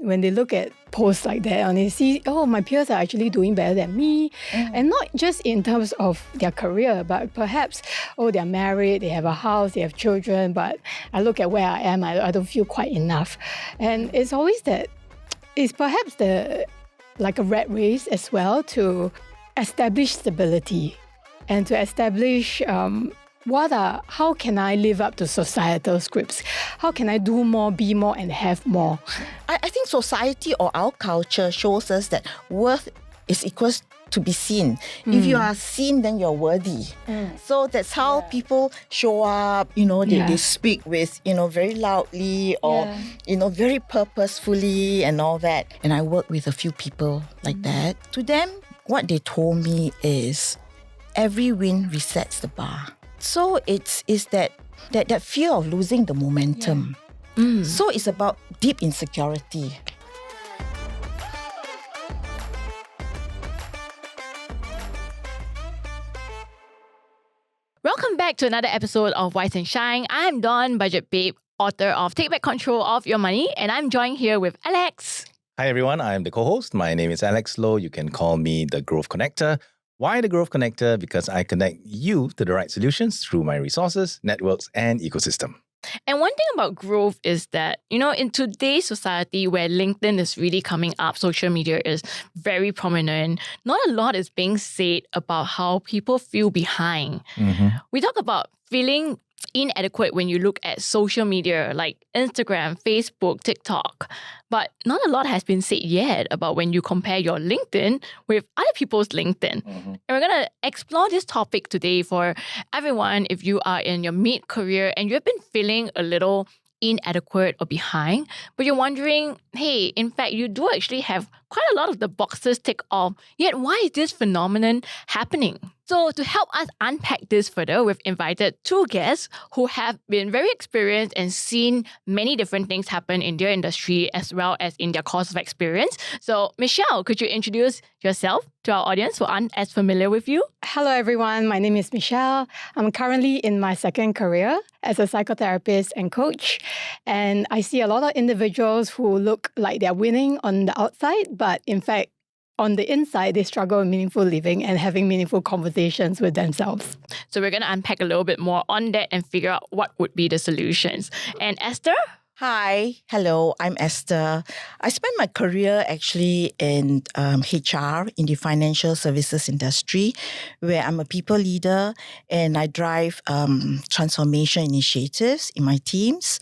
when they look at posts like that and they see, oh, my peers are actually doing better than me. And not just in terms of their career, but perhaps, oh, they're married, they have a house, they have children, but I look at where I am, I don't feel quite enough. And it's always that, it's perhaps like a rat race as well to establish stability and to establish how can I live up to societal scripts? How can I do more, be more, and have more? I think society or our culture shows us that worth is equals to be seen. If you are seen, then you're worthy. So that's how people show up, they speak with, very loudly or, very purposefully and all that. And I work with a few people like that. To them, what they told me is every win resets the bar. So it's that fear of losing the momentum. So it's about deep insecurity. Welcome back to another episode of Wise and Shine. I'm Dawn, Budget Babe, author of Take Back Control of Your Money, and I'm joined here with Alex. Hi everyone, I'm the co-host. My name is Alex Low. You can call me the Growth Connector. Why the Growth Connector? Because I connect you to the right solutions through my resources, networks, and ecosystem. And one thing about growth is that, in today's society where LinkedIn is really coming up, social media is very prominent, not a lot is being said about how people feel behind. We talk about feeling inadequate when you look at social media like Instagram, Facebook, TikTok. But not a lot has been said yet about when you compare your LinkedIn with other people's LinkedIn. And we're going to explore this topic today for everyone if you are in your mid-career and you've been feeling a little inadequate or behind, but you're wondering, hey, in fact, you do actually have quite a lot of the boxes ticked off, yet why is this phenomenon happening? So to help us unpack this further, we've invited two guests who have been very experienced and seen many different things happen in their industry as well as in their course of experience. So Michelle, could you introduce yourself to our audience who aren't as familiar with you? Hello, everyone. My name is Michelle. I'm currently in my second career as a psychotherapist and coach. And I see a lot of individuals who look like they're winning on the outside, but in fact, on the inside, they struggle with meaningful living and having meaningful conversations with themselves. So we're going to unpack a little bit more on that and figure out what would be the solutions. And Esther? Hi, hello, I'm Esther. I spent my career actually in HR, in the financial services industry, where I'm a people leader and I drive transformation initiatives in my teams.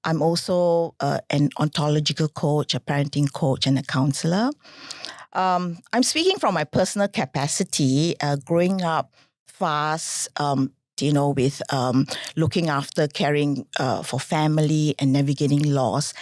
I'm also an ontological coach, a parenting coach, and a counselor. I'm speaking from my personal capacity, growing up fast, with looking after, caring for family and navigating loss,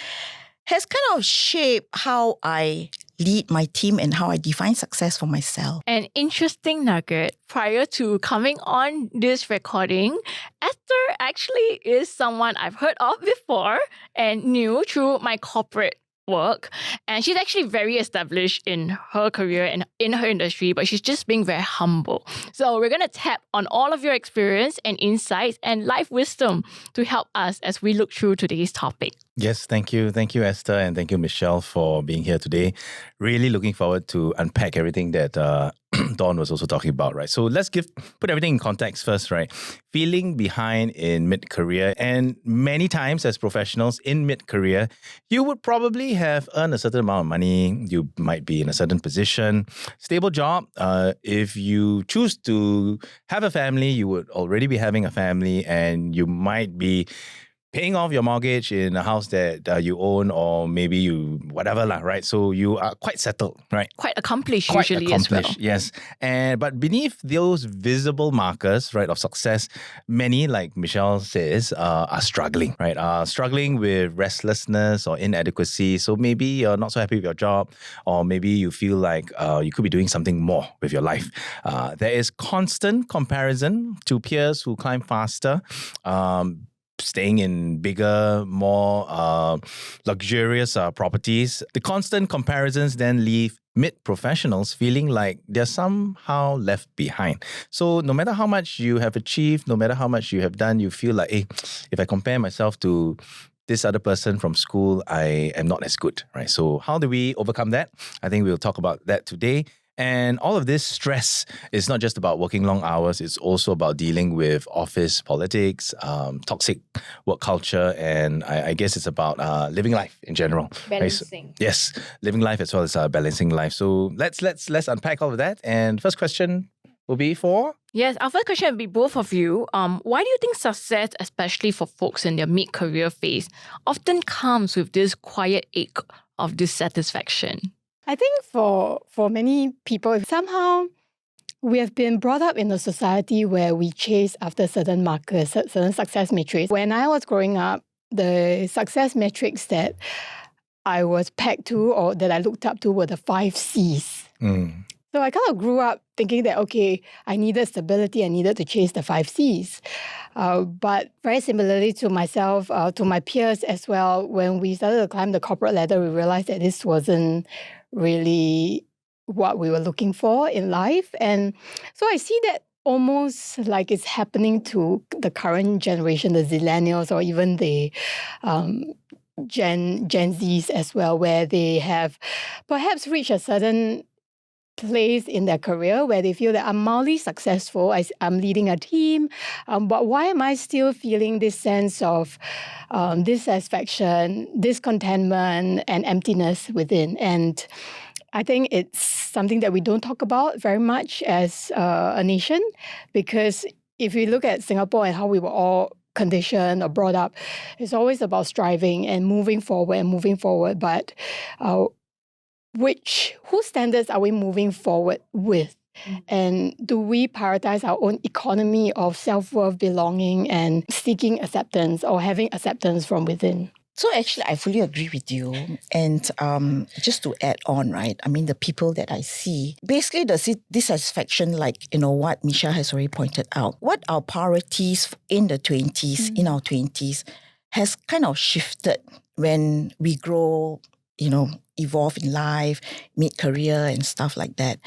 has kind of shaped how I lead my team and how I define success for myself. An interesting nugget. Prior to coming on this recording, Esther actually is someone I've heard of before and knew through my corporate work, and she's actually very established in her career and in her industry, but she's just being very humble. So we're going to tap on all of your experience and insights and life wisdom to help us as we look through today's topic. Yes, thank you. Thank you, Esther, and thank you, Michelle, for being here today. Really looking forward to unpack everything that Dawn was also talking about, right? So let's put everything in context first, right? Feeling behind in mid-career, and many times as professionals in mid-career, you would probably have earned a certain amount of money. You might be in a certain position, stable job. If you choose to have a family, you would already be having a family, and you might be paying off your mortgage in a house that you own, or maybe you, whatever lah, right? So you are quite settled, right? Quite accomplished Quite usually accomplished, as well. yes. But beneath those visible markers, right, of success, many, like Michelle says, are struggling, right? Struggling with restlessness or inadequacy. So maybe you're not so happy with your job, or maybe you feel like you could be doing something more with your life. There is constant comparison to peers who climb faster, staying in bigger, more luxurious properties. The constant comparisons then leave mid-professionals feeling like they're somehow left behind. So no matter how much you have achieved, no matter how much you have done, you feel like, hey, if I compare myself to this other person from school, I am not as good, right? So how do we overcome that? I think we'll talk about that today. And all of this stress is not just about working long hours. It's also about dealing with office politics, toxic work culture, and I guess it's about living life in general. Balancing. Right? So, yes, living life as well as balancing life. So let's unpack all of that. And first question will be for? Yes, our first question will be both of you. Why do you think success, especially for folks in their mid-career phase, often comes with this quiet ache of dissatisfaction? I think for many people, somehow we have been brought up in a society where we chase after certain markers, certain success metrics. When I was growing up, the success metrics that I was pegged to or that I looked up to were the 5 C's. So I kind of grew up thinking that, okay, I needed stability, I needed to chase the 5 C's. But very similarly to myself, to my peers as well, when we started to climb the corporate ladder, we realized that this wasn't really what we were looking for in life. And so I see that almost like it's happening to the current generation, the Zillennials, or even the Gen Zs as well, where they have perhaps reached a certain place in their career where they feel that I'm mildly successful, I'm leading a team, but why am I still feeling this sense of dissatisfaction, discontentment, and emptiness within? And I think it's something that we don't talk about very much as a nation, because if you look at Singapore and how we were all conditioned or brought up, it's always about striving and moving forward. But whose standards are we moving forward with? And do we prioritize our own economy of self-worth, belonging, and seeking acceptance or having acceptance from within? So actually, I fully agree with you. And just to add on, right, I mean, the people that I see, basically the dissatisfaction, like, what Michelle has already pointed out, what our priorities in the 20s, in our 20s, has kind of shifted when we grow, evolve in life, mid-career and stuff like that.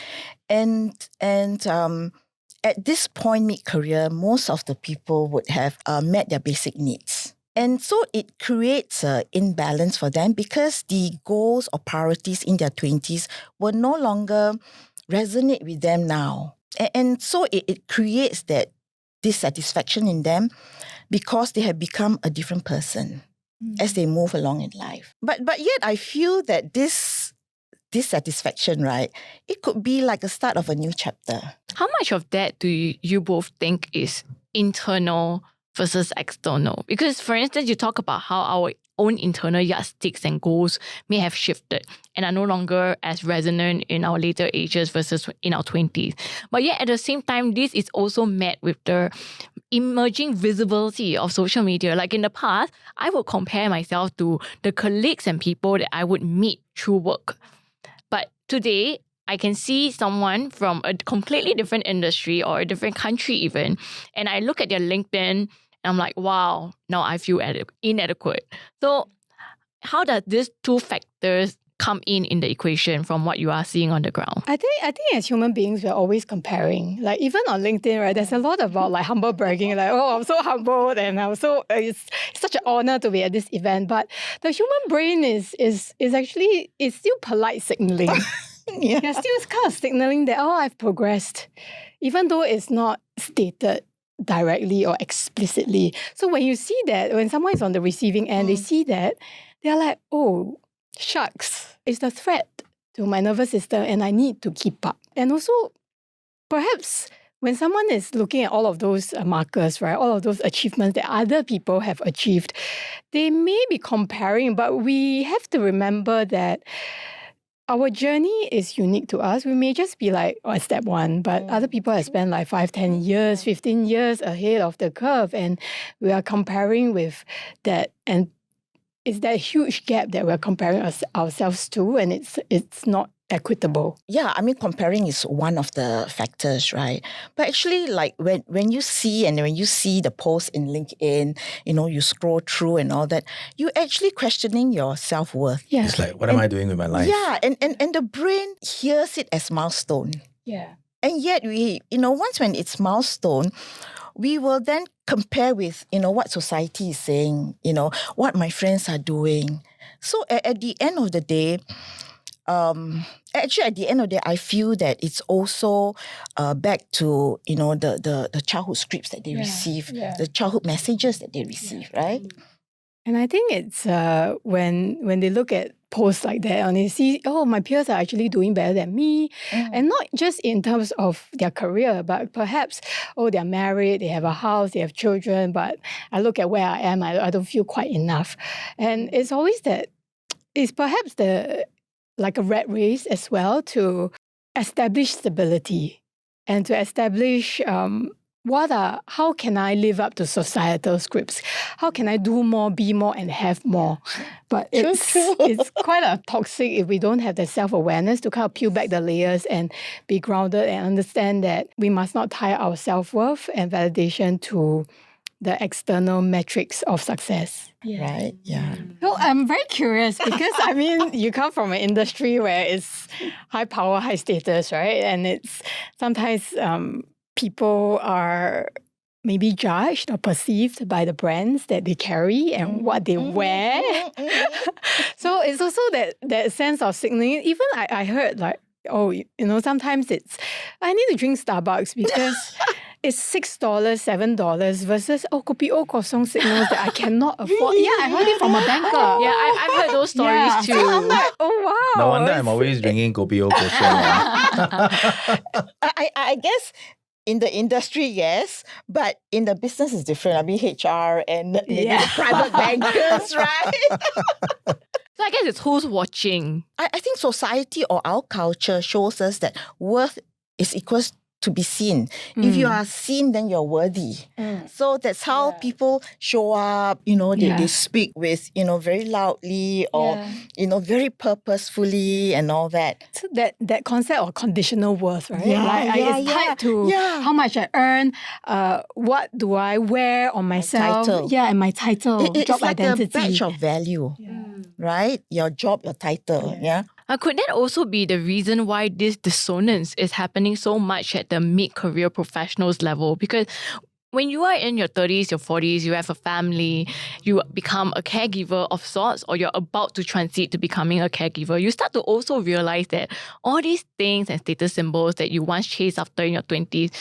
And at this point, mid-career, most of the people would have met their basic needs. And so it creates an imbalance for them because the goals or priorities in their 20s will no longer resonate with them now. And so it creates that dissatisfaction in them because they have become a different person as they move along in life. But yet I feel that this dissatisfaction, right, it could be like a start of a new chapter. How much of that do you both think is internal versus external? Because, for instance, you talk about how our own internal yardsticks and goals may have shifted and are no longer as resonant in our later ages versus in our 20s. But yet, at the same time, this is also met with the emerging visibility of social media. Like in the past, I would compare myself to the colleagues and people that I would meet through work. But today, I can see someone from a completely different industry or a different country even, and I look at their LinkedIn and I'm like, wow, now I feel inadequate. So how does these two factors come in the equation from what you are seeing on the ground? I think as human beings, we're always comparing. Like even on LinkedIn, right, there's a lot about like humble bragging, like, oh, I'm so humbled and it's such an honor to be at this event. But the human brain is actually, it's still polite signaling. Yeah. You're still kind of signaling that, oh, I've progressed, even though it's not stated directly or explicitly. So when you see that, when someone is on the receiving end, they see that, they're like, oh, shucks, it's a threat to my nervous system and I need to keep up. And also, perhaps when someone is looking at all of those markers, right, all of those achievements that other people have achieved, they may be comparing, but we have to remember that our journey is unique to us. We may just be like, oh, step one, but other people have spent like 5, 10 years, 15 years ahead of the curve, and we are comparing with that. And it's that huge gap that we're comparing ourselves to, and it's not equitable. Yeah, I mean, comparing is one of the factors, right? But actually, like when you see the post in LinkedIn, you scroll through and all that, you're actually questioning your self-worth. Yeah. It's like, what am I doing with my life? Yeah, and the brain hears it as milestone. Yeah. And yet once when it's milestone, we will then compare with, what society is saying, what my friends are doing. So at the end of the day, I feel that it's also back to, the childhood scripts that they receive, the childhood messages that they receive, right? And I think it's when they look at posts like that and they see, oh, my peers are actually doing better than me. And not just in terms of their career, but perhaps, oh, they're married, they have a house, they have children, but I look at where I am, I don't feel quite enough. And it's always that, it's perhaps like a rat race as well to establish stability and to establish how can I live up to societal scripts? How can I do more, be more, and have more? But it's quite a toxic if we don't have the self-awareness to kind of peel back the layers and be grounded and understand that we must not tie our self-worth and validation to the external metrics of success. Right? Yeah. So I'm very curious because, you come from an industry where it's high power, high status, right? And it's sometimes people are maybe judged or perceived by the brands that they carry and what they wear. So it's also that sense of signaling. Even I heard sometimes it's, I need to drink Starbucks because it's $6, $7 versus kopi O kosong signals that I cannot afford. Yeah, I heard it from a banker. Yeah, I've heard those stories too. So I'm like, oh wow. No wonder I'm always drinking kopi O kosong. I guess in the industry, yes, but in the business is different. HR and maybe the private bankers, right? So I guess it's who's watching. I think society or our culture shows us that worth is equals to be seen. If you are seen, then you're worthy. So that's how people show up, they speak with, very loudly or, very purposefully and all that. So that concept of conditional worth, right? Yeah, it's tied to how much I earn, what do I wear on myself. Title. Yeah, and my title, It's job like identity. a badge of value, right? Your job, your title, yeah. Could that also be the reason why this dissonance is happening so much at the mid-career professionals level? Because when you are in your 30s, your 40s, you have a family, you become a caregiver of sorts, or you're about to transit to becoming a caregiver, you start to also realize that all these things and status symbols that you once chased after in your 20s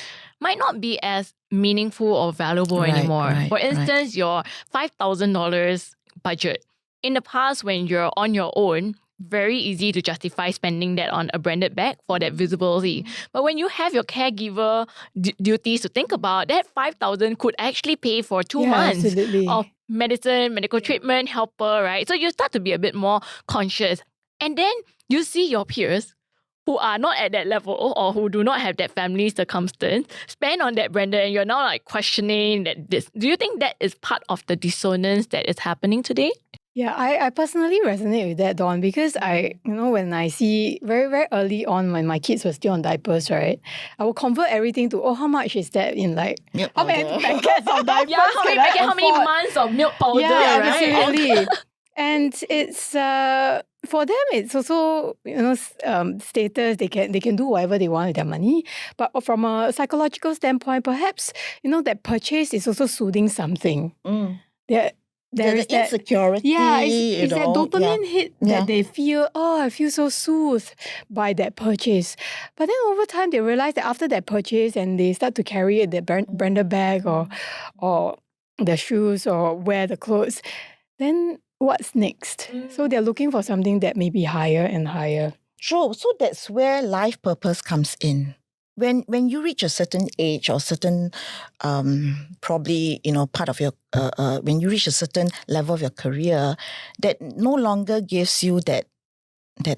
might not be as meaningful or valuable anymore. For instance, your $5,000 budget. In the past, when you're on your own, very easy to justify spending that on a branded bag for that visibility. But when you have your caregiver duties to think about, that $5,000 could actually pay for 2 months of medicine, medical treatment, helper, right? So you start to be a bit more conscious. And then you see your peers who are not at that level or who do not have that family circumstance spend on that branded, and you're now questioning that this. Do you think that is part of the dissonance that is happening today? Yeah, I personally resonate with that, Dawn, because when I see very, very early on when my kids were still on diapers, right, I will convert everything to, how much is that in how many packets of diapers? How many months of milk powder, right? Absolutely. And it's, for them, it's also, status. They can do whatever they want with their money. But from a psychological standpoint, perhaps, that purchase is also soothing something. There is that insecurity. Yeah, it's that dopamine hit that they feel, I feel so soothed by that purchase. But then over time, they realize that after that purchase and they start to carry the branded bag or the shoes or wear the clothes, then what's next? So they're looking for something that may be higher and higher. True. So that's where life purpose comes in. When you reach a certain age or certain, probably, part of your, when you reach a certain level of your career that no longer gives you that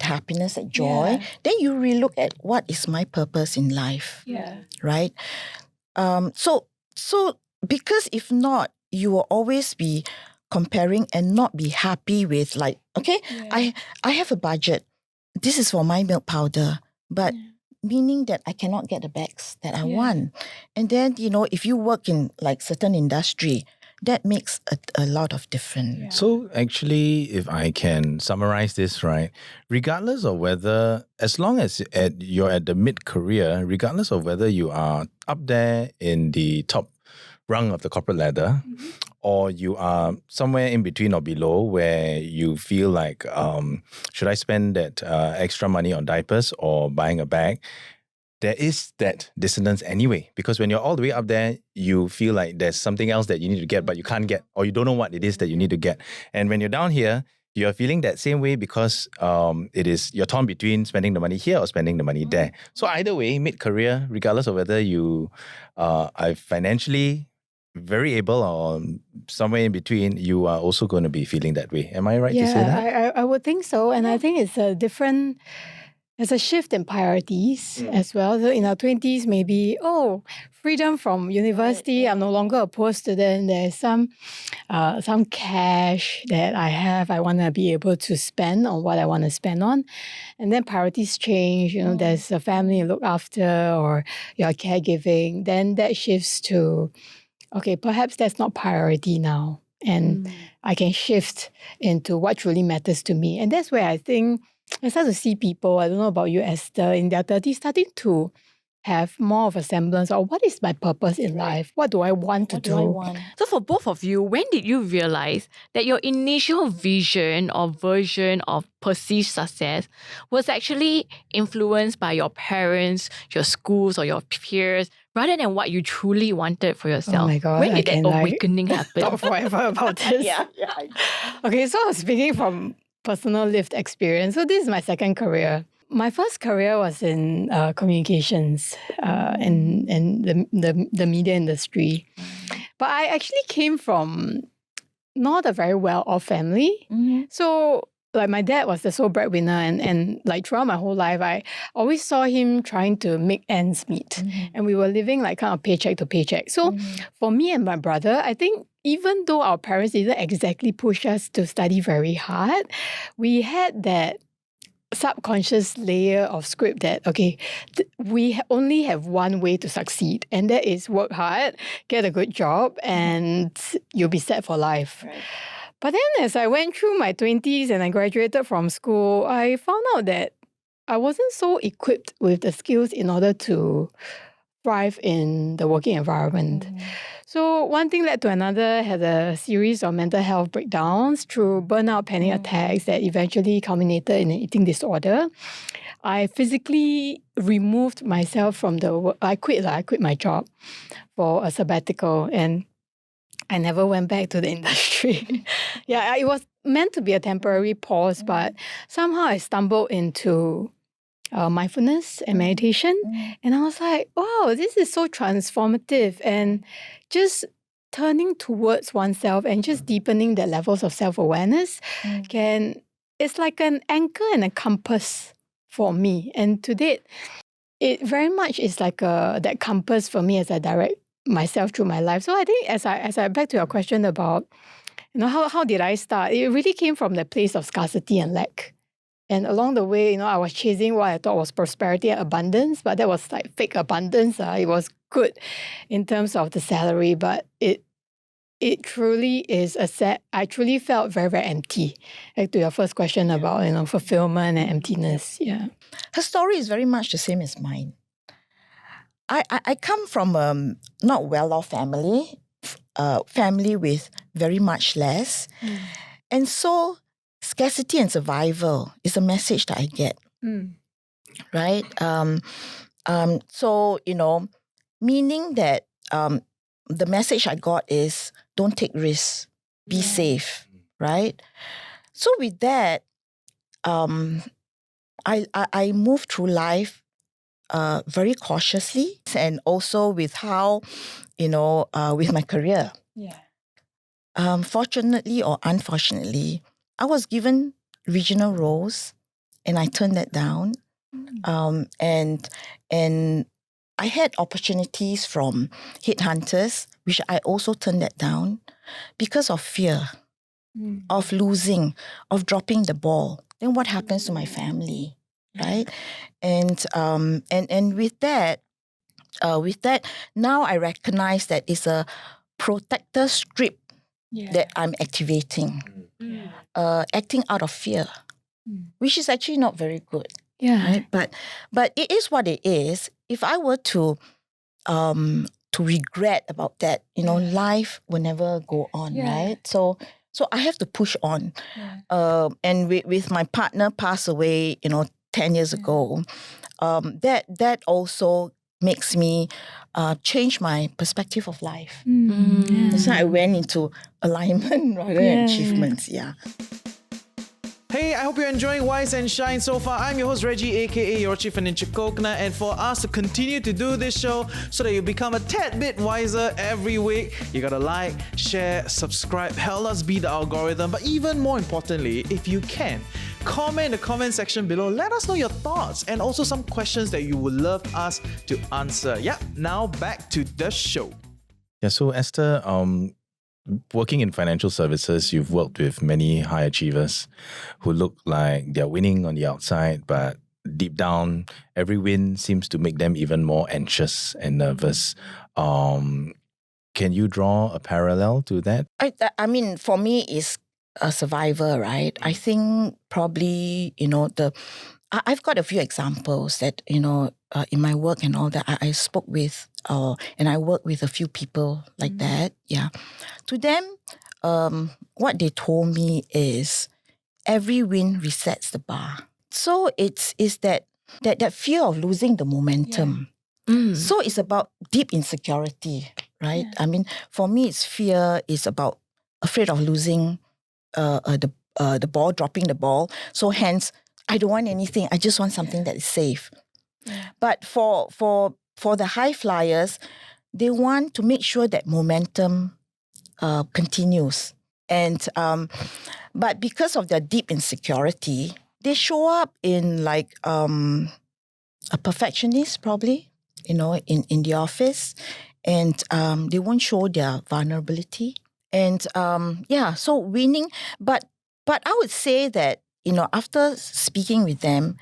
happiness, that joy, then you relook at what is my purpose in life, right? So because if not, you will always be comparing and not be happy with I have a budget. This is for my milk powder, but meaning that I cannot get the bags that I want. And then, if you work in certain industry, that makes a lot of difference. Yeah. So actually, if I can summarize this, right, regardless of whether, as long as you're at the mid-career, regardless of whether you are up there in the top rung of the corporate ladder, or you are somewhere in between or below where you feel like, should I spend that extra money on diapers or buying a bag? There is that dissonance anyway, because when you're all the way up there, you feel like there's something else that you need to get, but you can't get, or you don't know what it is that you need to get. And when you're down here, you're feeling that same way because you're torn between spending the money here or spending the money there. So either way, mid-career, regardless of whether you are financially very able or somewhere in between, you are also going to be feeling that way. Am I right to say that? Yeah, I would think so. And I think there's a shift in priorities as well. So in our 20s, maybe, freedom from university, I'm no longer a poor student. There's some cash that I have. I want to be able to spend on what I want to spend on. And then priorities change. There's a family to look after or your caregiving. Then that shifts to, okay, perhaps that's not priority now. And I can shift into what truly matters to me. And that's where I think I start to see people, I don't know about you, Esther, in their 30s, starting to have more of a semblance of what is my purpose in life? What do I want to do? So for both of you, when did you realize that your initial vision or version of perceived success was actually influenced by your parents, your schools, or your peers, rather than what you truly wanted for yourself? Oh my God, when did that awakening happen? Talk forever about this. Okay, so I'm speaking from personal lived experience. So this is my second career. My first career was in communications and the media industry. But I actually came from not a very well-off family. So like my dad was the sole breadwinner and like throughout my whole life, I always saw him trying to make ends meet. And we were living like kind of paycheck to paycheck. So for me and my brother, I think even though our parents didn't exactly push us to study very hard, we had that subconscious layer of script that, okay, we only have one way to succeed, and that is work hard, get a good job, and you'll be set for life. Right. But then as I went through my 20s and I graduated from school, I found out that I wasn't so equipped with the skills in order to thrive in the working environment. So one thing led to another, had a series of mental health breakdowns through burnout, panic attacks that eventually culminated in an eating disorder. I physically removed myself from the work. I quit my job for a sabbatical and I never went back to the industry. It was meant to be a temporary pause, but somehow I stumbled into mindfulness and meditation. And I was like, wow, this is so transformative. And just turning towards oneself and just deepening the levels of self-awareness it's like an anchor and a compass for me. And to date, it very much is like that compass for me as I direct myself through my life. So I think as I back to your question about, how did I start? It really came from the place of scarcity and lack. And along the way, I was chasing what I thought was prosperity and abundance, but that was like fake abundance. It was good in terms of the salary, but it truly is I truly felt very, very empty. Like to your first question about, fulfillment and emptiness. Yeah. Her story is very much the same as mine. I come from a not well-off family, family with very much less. And so scarcity and survival is a message that I get, right? So, meaning that the message I got is don't take risks, be safe, right? So with that, I move through life very cautiously, and also with how, with my career. Fortunately or unfortunately, I was given regional roles and I turned that down. And I had opportunities from headhunters, which I also turned that down because of fear of losing, of dropping the ball. Then what happens to my family, right? And with that, now I recognize that it's a protector script that I'm activating, acting out of fear, which is actually not very good. Right? But it is what it is. If I were to regret about that. Life will never go on, right? So I have to push on. And with my partner passed away, 10 years ago, that also makes me change my perspective of life. So I went into alignment rather than achievements. Yeah. Hey, I hope you're enjoying Wise and Shine so far. I'm your host Reggie, aka your chief financial coconut, and for us to continue to do this show so that you become a tad bit wiser every week, you gotta like, share, subscribe, help us beat the algorithm. But even more importantly, if you can, comment in the comment section below. Let us know your thoughts and also some questions that you would love us to answer. Now back to the show. Yeah, so Esther, working in financial services, you've worked with many high achievers who look like they're winning on the outside, but deep down, every win seems to make them even more anxious and nervous. Can you draw a parallel to that? I mean, for me, it's a survivor, right? I think probably, I've got a few examples that, in my work and all that, I spoke with, and I work with a few people like that. Yeah. To them, what they told me is every win resets the bar. So it's that fear of losing the momentum. So it's about deep insecurity, right? I mean, for me, it's fear is about afraid of losing the ball, dropping the ball. So hence, I don't want anything. I just want something that is safe. But for the high flyers, they want to make sure that momentum continues. And but because of their deep insecurity, they show up in like a perfectionist probably, in the office, and they won't show their vulnerability. And so winning, but I would say that, after speaking with them,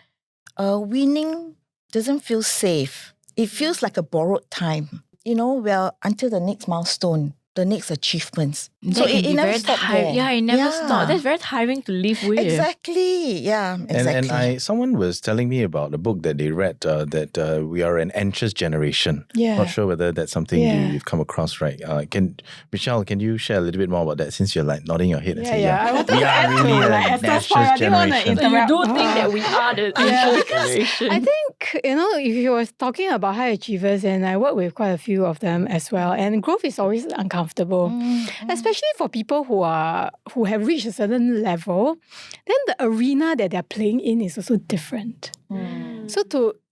winning doesn't feel safe. It feels like a borrowed time, until the next milestone, the next achievements. So it never stops there. Yeah, it never stops. That's very tiring to live with. Exactly. Yeah, exactly. And someone was telling me about a book that they read, that we are an anxious generation. Yeah. Not sure whether that's something you've come across, right? Michelle, can you share a little bit more about that, since you're like nodding your head and saying, I wanted we to are add to really like an Esther's anxious point. I didn't want to generation. So you interrupt. do think that we are the anxious generation? I think, if you were talking about high achievers, and I work with quite a few of them as well, and growth is always uncomfortable, especially for people who have reached a certain level. Then the arena that they're playing in is also different. So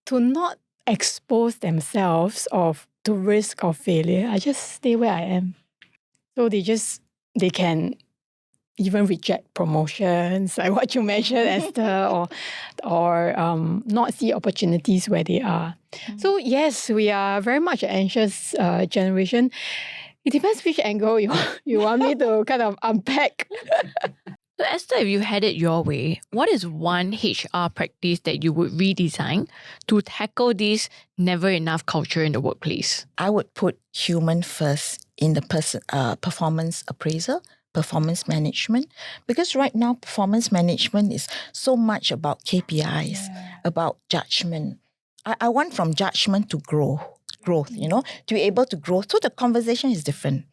to not expose themselves to risk of failure, I just stay where I am. So they can even reject promotions, like what you mentioned, Esther, or not see opportunities where they are. So yes, we are very much an anxious generation. It depends which angle you want me to kind of unpack. So Esther, if you had it your way, what is one HR practice that you would redesign to tackle this never enough culture in the workplace? I would put human first in the performance appraisal, performance management, because right now performance management is so much about KPIs, about judgment. I want from judgment to growth, to be able to grow. So the conversation is different.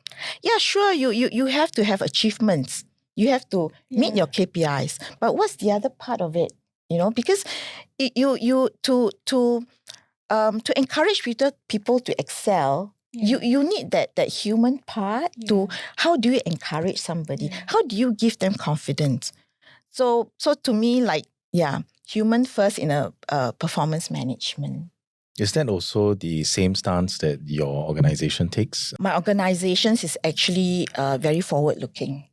Yeah, sure, you have to have achievements. You have to meet your KPIs. But what's the other part of it? Because to encourage people to excel, you need that human part to how do you encourage somebody? How do you give them confidence? So to me, human first in a performance management. Is that also the same stance that your organization takes? My organization is actually very forward-looking.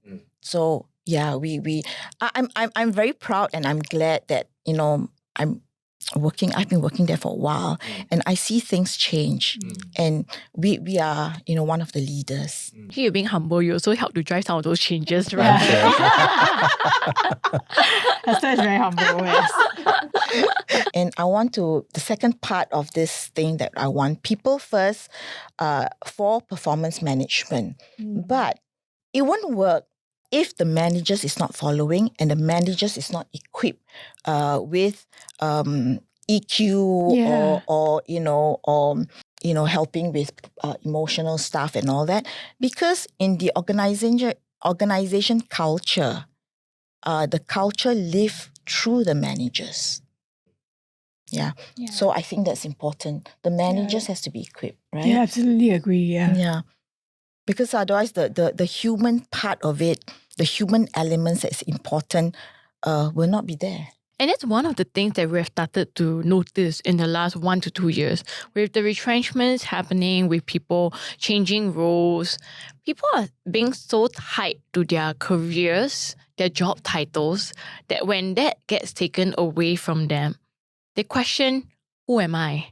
So I'm very proud, and I'm glad that I've been working there for a while, and I see things change, and we are one of the leaders. You're being humble, you also help to drive some of those changes, right? Esther is very humble. Yes. And I want the second part of this thing that I want people first for performance management. But it won't work if the managers is not following and the managers is not equipped with EQ or helping with emotional stuff and all that. Because in the organization culture, the culture live through the managers. Yeah. So I think that's important. The managers has to be equipped, right? Yeah, absolutely agree. Yeah. Yeah. Because otherwise the human part of it, the human elements that's important will not be there. And it's one of the things that we've started to notice in the last 1 to 2 years. With the retrenchments happening, with people changing roles, people are being so tied to their careers, their job titles, that when that gets taken away from them, they question, who am I?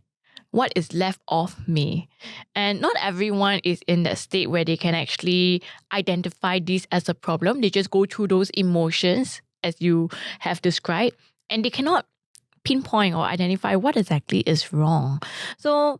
What is left of me? And not everyone is in that state where they can actually identify this as a problem. They just go through those emotions as you have described, and they cannot pinpoint or identify what exactly is wrong. So,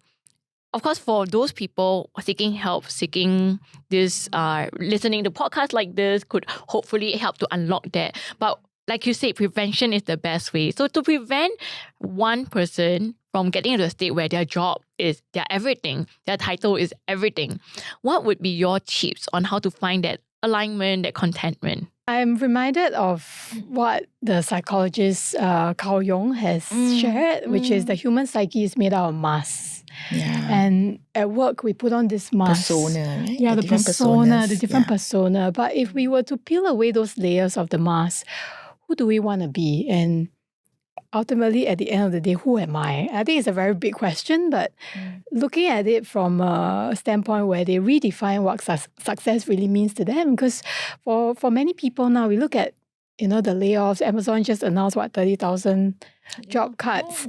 of course, for those people seeking help, seeking this, listening to podcasts like this could hopefully help to unlock that. But like you said, prevention is the best way. So to prevent one person from getting into a state where their job is their everything, their title is everything, what would be your tips on how to find that alignment, that contentment? I'm reminded of what the psychologist Carl Jung has shared, which is the human psyche is made out of masks. Yeah. And at work, we put on this mask. Persona, right? Yeah, the different persona, the personas. different persona. But if we were to peel away those layers of the mask, who do we want to be? And ultimately, at the end of the day, who am I? I think it's a very big question, but looking at it from a standpoint where they redefine what success really means to them, because for many people now, we look at, the layoffs. Amazon just announced, 30,000 job cuts.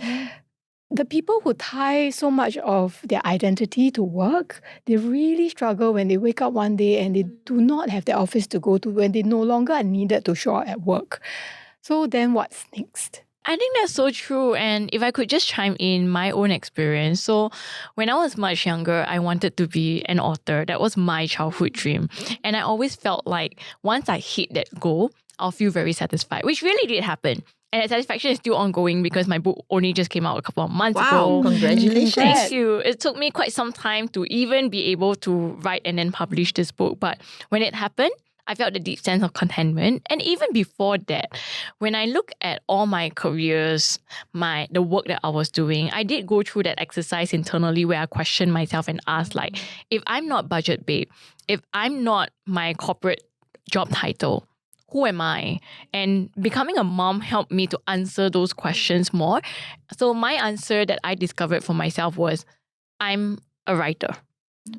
The people who tie so much of their identity to work, they really struggle when they wake up one day and they do not have their office to go to, when they no longer are needed to show up at work. So then what's next? I think that's so true. And if I could just chime in my own experience. So when I was much younger, I wanted to be an author. That was my childhood dream. And I always felt like once I hit that goal, I'll feel very satisfied, which really did happen. And that satisfaction is still ongoing because my book only just came out a couple of months ago. Wow, congratulations. Thank you. It took me quite some time to even be able to write and then publish this book. But when it happened, I felt a deep sense of contentment. And even before that, when I look at all my careers, the work that I was doing, I did go through that exercise internally where I questioned myself and asked, if I'm not budget babe, if I'm not my corporate job title, who am I? And becoming a mom helped me to answer those questions more. So my answer that I discovered for myself was, I'm a writer.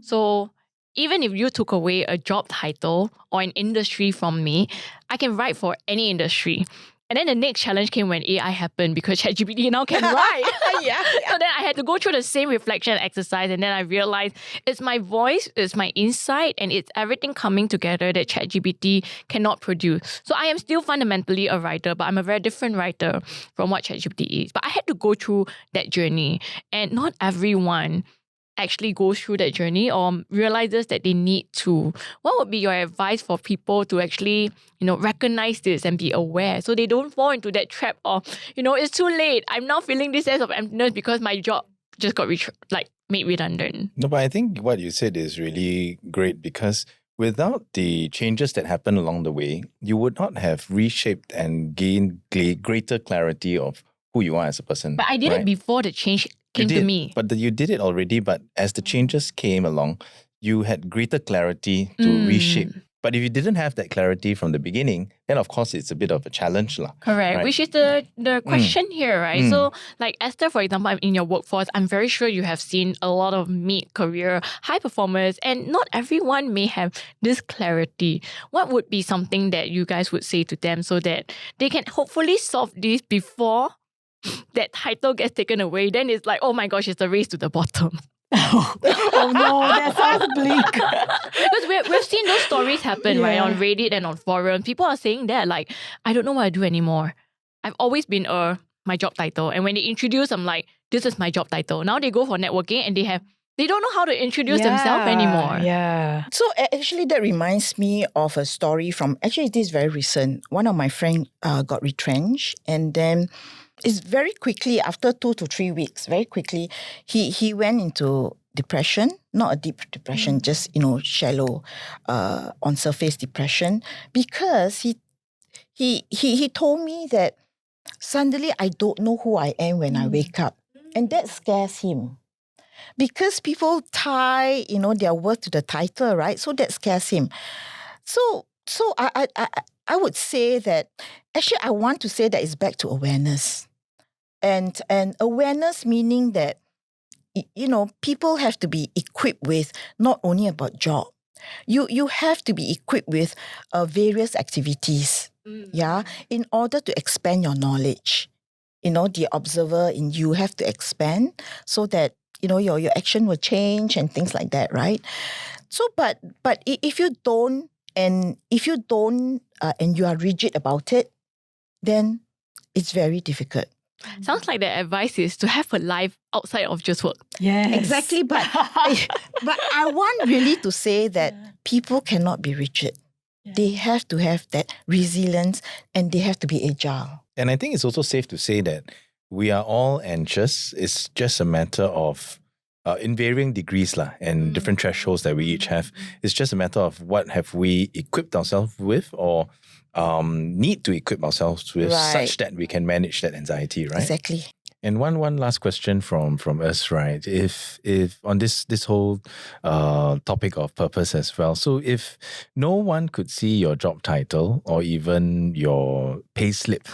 So even if you took away a job title or an industry from me, I can write for any industry. And then the next challenge came when AI happened because ChatGPT now can write. Yeah. So then I had to go through the same reflection exercise, and then I realized it's my voice, it's my insight, and it's everything coming together that ChatGPT cannot produce. So I am still fundamentally a writer, but I'm a very different writer from what ChatGPT is. But I had to go through that journey, and not everyone actually goes through that journey or realizes that they need to. What would be your advice for people to actually, recognize this and be aware so they don't fall into that trap of, it's too late. I'm now feeling this sense of emptiness because my job just got made redundant. No, but I think what you said is really great because without the changes that happened along the way, you would not have reshaped and gained greater clarity of who you are as a person. But I did it before the change came to me. But you did it already. But as the changes came along, you had greater clarity to reshape. But if you didn't have that clarity from the beginning, then of course it's a bit of a challenge. Correct. Right? Which is the question here, right? So like Esther, for example, in your workforce, I'm very sure you have seen a lot of mid-career high performers, and not everyone may have this clarity. What would be something that you guys would say to them so that they can hopefully solve this before that title gets taken away? Then it's like, oh my gosh, it's a race to the bottom. Oh no, that sounds bleak. Because we've seen those stories happen, right, on Reddit and on forums. People are saying that, I don't know what I do anymore. I've always been my job title. And when they introduce, I'm like, this is my job title. Now they go for networking and they don't know how to introduce themselves anymore. Yeah. So actually that reminds me of a story from, actually this is very recent. One of my friends got retrenched, and then it's very quickly, after 2 to 3 weeks, very quickly, he went into depression, not a deep depression, just, shallow, on surface depression, because he told me that suddenly I don't know who I am when I wake up. And that scares him. Because people tie, their worth to the title, right? So that scares him. So I would say that, actually I want to say that it's back to awareness. And awareness meaning that, people have to be equipped with not only about job. You have to be equipped with various activities, in order to expand your knowledge. The observer in you have to expand so that, your action will change and things like that, right? So, but if you don't, and you are rigid about it, then it's very difficult. Sounds like the advice is to have a life outside of just work. Yes. Exactly, but I want really to say that people cannot be rigid. Yeah. They have to have that resilience and they have to be agile. And I think it's also safe to say that we are all anxious. It's just a matter of in varying degrees and different thresholds that we each have. It's just a matter of what have we equipped ourselves with or need to equip ourselves with, such that we can manage that anxiety, right? Exactly. And one last question from us, right? If on this whole topic of purpose as well. So if no one could see your job title or even your pay slip,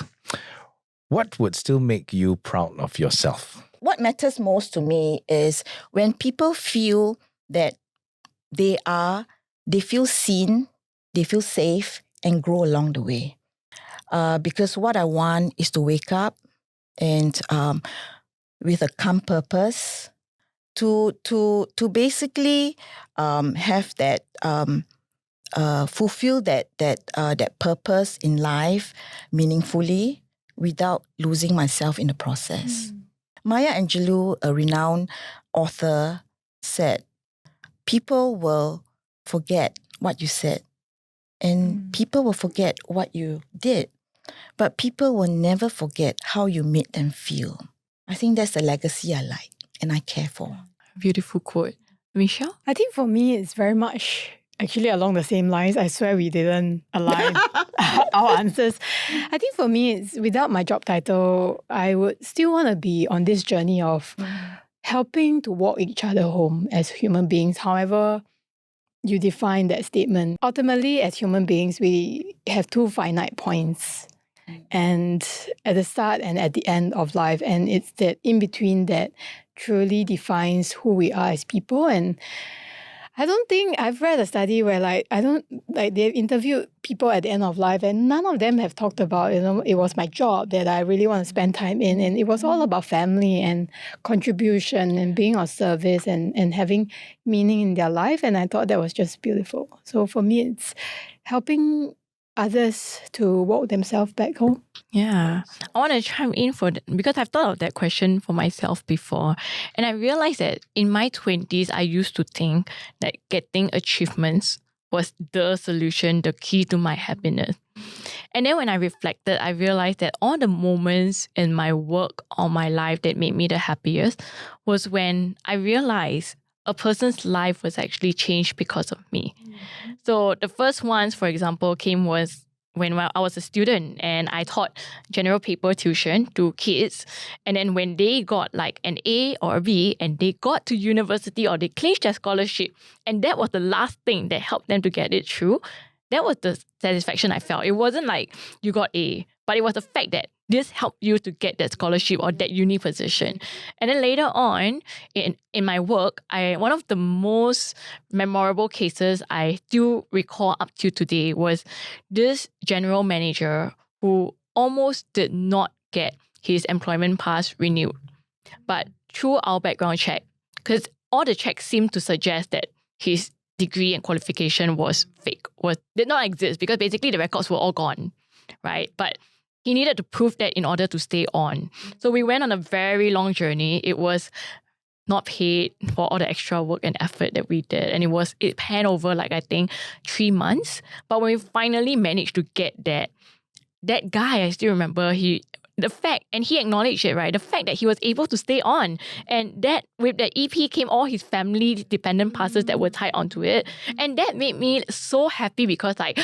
what would still make you proud of yourself? What matters most to me is when people feel that they feel seen, they feel safe, and grow along the way. Because what I want is to wake up and with a calm purpose to basically have that fulfill that purpose in life meaningfully without losing myself in the process. Maya Angelou, a renowned author, said, people will forget what you said and people will forget what you did, but people will never forget how you made them feel. I think that's the legacy I like and I care for. Beautiful quote. Michelle? I think for me, it's very much actually along the same lines. I swear we didn't align our answers. I think for me, it's without my job title, I would still want to be on this journey of helping to walk each other home as human beings, however you define that statement. Ultimately, as human beings, we have two finite points. And at the start and at the end of life. And it's that in between that truly defines who we are as people. And I don't think I've read a study where they've interviewed people at the end of life and none of them have talked about, it was my job that I really want to spend time in. And it was all about family and contribution and being of service and having meaning in their life. And I thought that was just beautiful. So for me, it's helping others to walk themselves back home. Yeah. I want to chime in because I've thought of that question for myself before. And I realized that in my 20s, I used to think that getting achievements was the solution, the key to my happiness. And then when I reflected, I realized that all the moments in my work or my life that made me the happiest was when I realized a person's life was actually changed because of me. So the first ones, for example, was when I was a student and I taught general paper tuition to kids. And then when they got like an A or a B and they got to university or they clinched their scholarship, and that was the last thing that helped them to get it through, that was the satisfaction I felt. It wasn't like you got A, but it was the fact that this helped you to get that scholarship or that uni position. And then later on, in my work, one of the most memorable cases I still recall up to today was this general manager who almost did not get his employment pass renewed. But through our background check, because all the checks seemed to suggest that his degree and qualification was fake, did not exist, because basically the records were all gone, right? But he needed to prove that in order to stay on. So we went on a very long journey. It was not paid for all the extra work and effort that we did. And it panned over I think 3 months. But when we finally managed to get that guy, I still remember the fact, and he acknowledged it, right? The fact that he was able to stay on, and that with the EP came all his family dependent passes that were tied onto it, and that made me so happy because like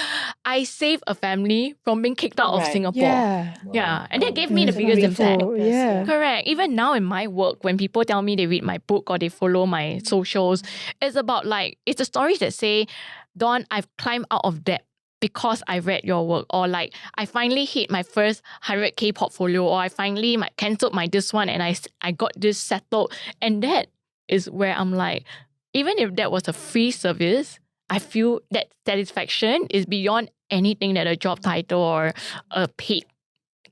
I saved a family from being kicked out of Singapore. Yeah, and that gave me the biggest impact. Yeah. Correct. Even now in my work, when people tell me they read my book or they follow my socials, it's about like it's the stories that say, Dawn, I've climbed out of debt because I read your work, or like I finally hit my first 100K portfolio, or I finally cancelled my this one and I got this settled. And that is where I'm like, even if that was a free service, I feel that satisfaction is beyond anything that a job title or a paid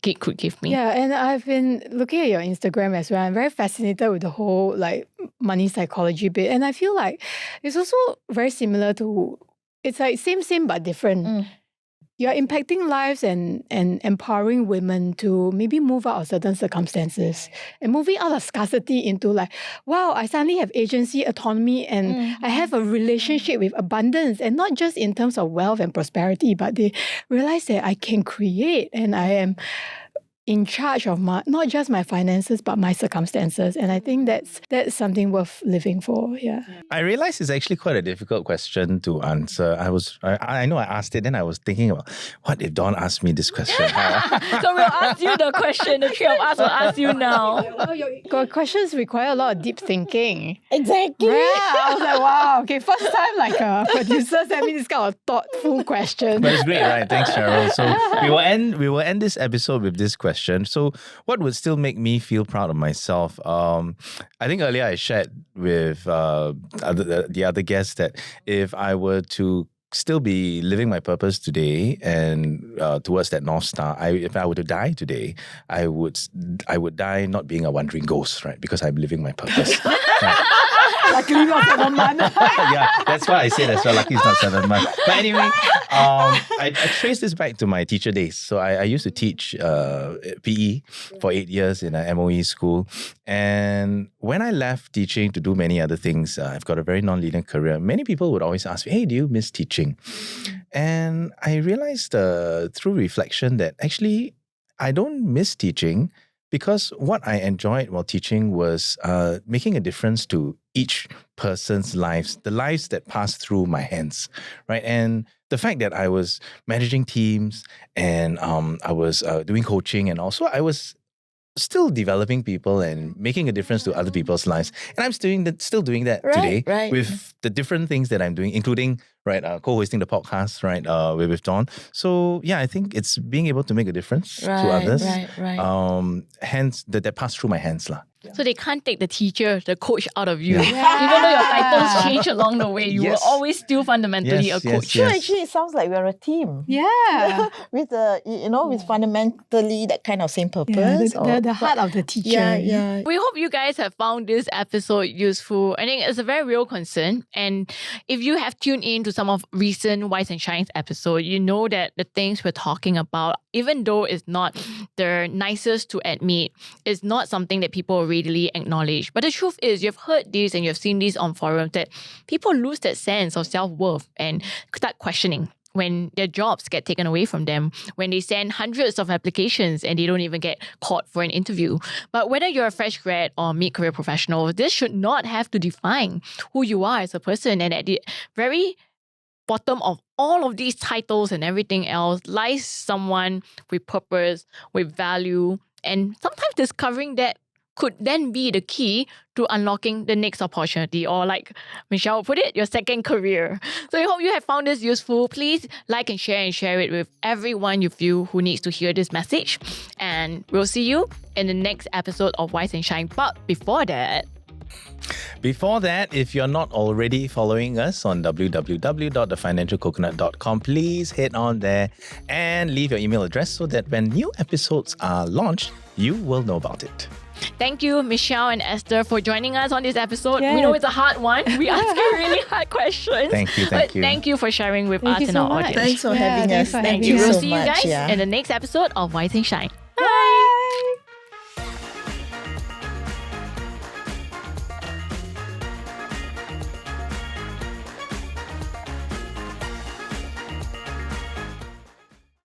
gig could give me. Yeah, and I've been looking at your Instagram as well. I'm very fascinated with the whole like money psychology bit. And I feel like it's also very similar to, it's like same but different. You're impacting lives and empowering women to maybe move out of certain circumstances and moving out of scarcity into like, wow, I suddenly have agency, autonomy, and I have a relationship with abundance, and not just in terms of wealth and prosperity, but they realize that I can create and I am in charge of not just my finances, but my circumstances. And I think that's something worth living for. Yeah. I realize it's actually quite a difficult question to answer. I know I asked it, then I was thinking about, what if Dawn asked me this question? So we'll ask you the question. The three of us will ask you now. Your questions require a lot of deep thinking. Exactly. Yeah, I was like, wow, okay, first time like a producer sent me this kind of thoughtful question. But it's great, right? Thanks, Cheryl. So we will end this episode with this question. So what would still make me feel proud of myself? I think earlier I shared with the other guests that if I were to still be living my purpose today and towards that North Star, if I were to die today, I would die not being a wandering ghost, right? Because I'm living my purpose. Right? Luckily not 7 months. Yeah, that's why I said as well. Lucky it's not 7 months. But anyway, I trace this back to my teacher days. So I used to teach PE for 8 years in a MOE school. And when I left teaching to do many other things, I've got a very non-linear career. Many people would always ask me, hey, do you miss teaching? And I realized through reflection that actually I don't miss teaching, because what I enjoyed while teaching was making a difference to each person's lives, the lives that passed through my hands, right? And the fact that I was managing teams and I was doing coaching, and also I was still developing people and making a difference to other people's lives. And I'm still doing that today with the different things that I'm doing, including co-hosting the podcast, with Dawn. So yeah, I think it's being able to make a difference to others. Hence that passed through my hands lah. So they can't take the teacher, the coach out of you. Yeah. Even though your titles change along the way, you will always still fundamentally a coach. So actually, it sounds like we're a team. Yeah. With with fundamentally that kind of same purpose. The heart of the teacher. Yeah. We hope you guys have found this episode useful. I think it's a very real concern. And if you have tuned in to some of recent Wise and Shine's episode, you know that the things we're talking about, even though it's not the nicest to admit, it's not something that people readily acknowledge. But the truth is, you've heard this and you've seen this on forums, that people lose that sense of self-worth and start questioning when their jobs get taken away from them, when they send hundreds of applications and they don't even get called for an interview. But whether you're a fresh grad or mid-career professional, this should not have to define who you are as a person. And at the very bottom of all of these titles and everything else lies someone with purpose, with value, and sometimes discovering that could then be the key to unlocking the next opportunity, or like Michelle put it, your second career. So I hope you have found this useful. Please like and share it with everyone you feel who needs to hear this message. And we'll see you in the next episode of Wise and Shine. But before that, if you're not already following us on www.thefinancialcoconut.com, please head on there and leave your email address so that when new episodes are launched, you will know about it. Thank you, Michelle and Esther, for joining us on this episode. Yes. We know it's a hard one. We ask you really hard questions. Thank you. Thank you for sharing with us and our audience. Thanks for having us. Thanks for having We'll so see you much, guys yeah. in the next episode of Wise and Shine. Bye!